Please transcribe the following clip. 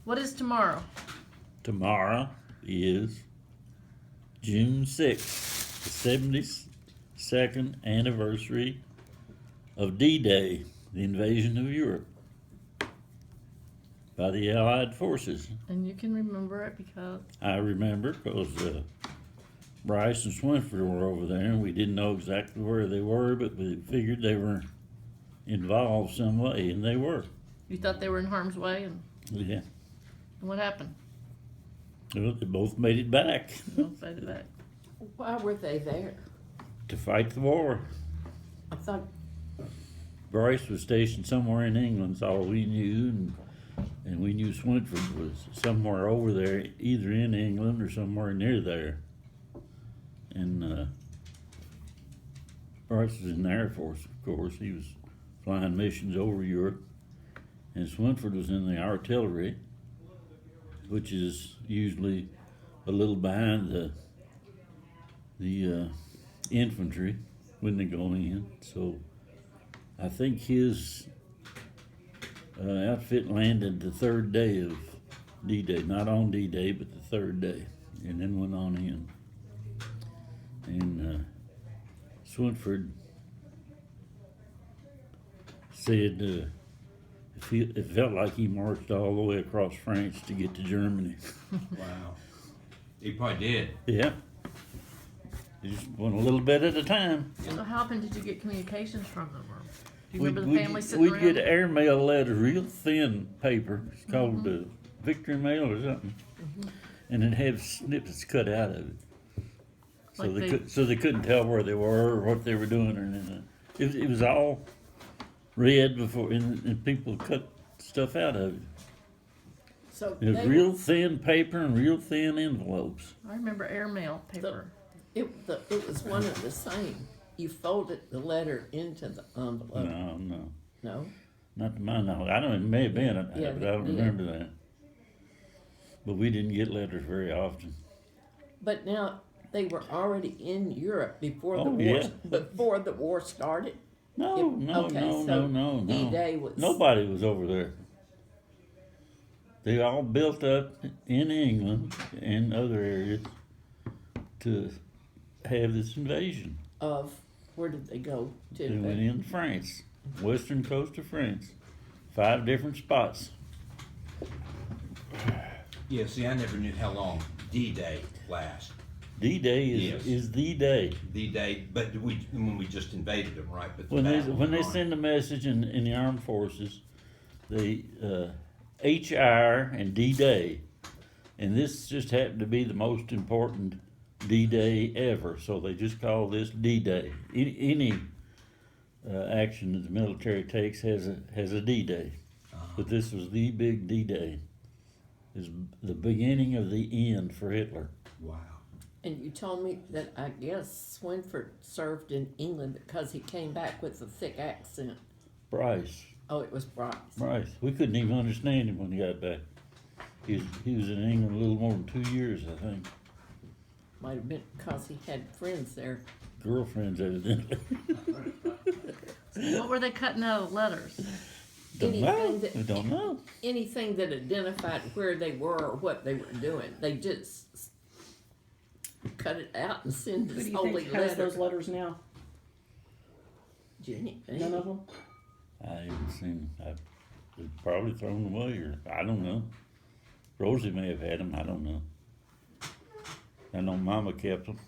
What is tomorrow? Tomorrow is June 6th, the 72nd anniversary of D-Day, the invasion of Europe by the Allied forces. And you can remember it because I remember because Bryce and Swinford were over there, and we didn't know exactly where they were, but we figured they were involved some way, and they were. you thought they were in harm's way, and Yeah. what happened? Well, they both made it back Don't say that. Why were they there? to fight the war. I thought, Bryce was stationed somewhere in England, that's all we knew, and we knew Swinford was somewhere over there, either in England or somewhere near there. And Bryce was in the Air Force, of course. He was flying missions over Europe. And Swinford was in the artillery, which is usually a little behind the infantry when they go in. So I think his outfit landed the third day of D-Day, not on D-Day, but the third day, and then went on in. And Swinford said it felt like he marched all the way across France to get to Germany. Wow. He probably did. Yeah. He just went a little bit at a time. So how often did you get communications from them? Or do you remember the We'd- family sitting We'd around? get airmail letters, real thin paper. It's called Victory Mail or something. And it had snippets cut out of it. So Like they couldn't tell where they were or what they were doing or anything. It was all read before, and people cut stuff out of it. so It was they, real thin paper and real thin envelopes. I remember airmail paper. it was one and the same. You folded the letter into the envelope. No, No? not to my knowledge. I don't. It may have been, Yeah, but I don't yeah. remember that. But we didn't get letters very often. But now they were already in Europe before the Oh, war. yeah. Before the war started. No, no, Okay, no, so no, no, no. D-Day was Nobody was over there. They all built up in England and other areas to have this invasion. of where did they go to? They went into France, western coast of France, 5 different spots. Yeah, see, I never knew how long D-Day lasts. D-Day Yes. is the day. D-Day, but when we just invaded them, right? But the When battle they went on. send a message in the armed forces, they HR and D-Day, and this just happened to be the most important D-Day ever, so they just call this D-Day. Any action that the military takes has a D-Day, but this was the big D-Day. Is the beginning of the end for Hitler. Wow. And you told me that I guess Swinford served in England because he came back with a thick accent. Bryce, Oh, it was Bryce. we couldn't even understand him when he got back. He was in England a little more than 2 years, I think. Might have been because he had friends there. Girlfriends, evidently. What were they cutting out of letters? Don't know. Anything that- We don't know. Anything that identified where they were or what they were doing, they just cut it out and send Who this do you holy think has letter. those letters now? Jenny, None of them? I haven't seen. They've probably thrown them away, or I don't know. Rosie may have had them. I don't know. I know Mama kept them.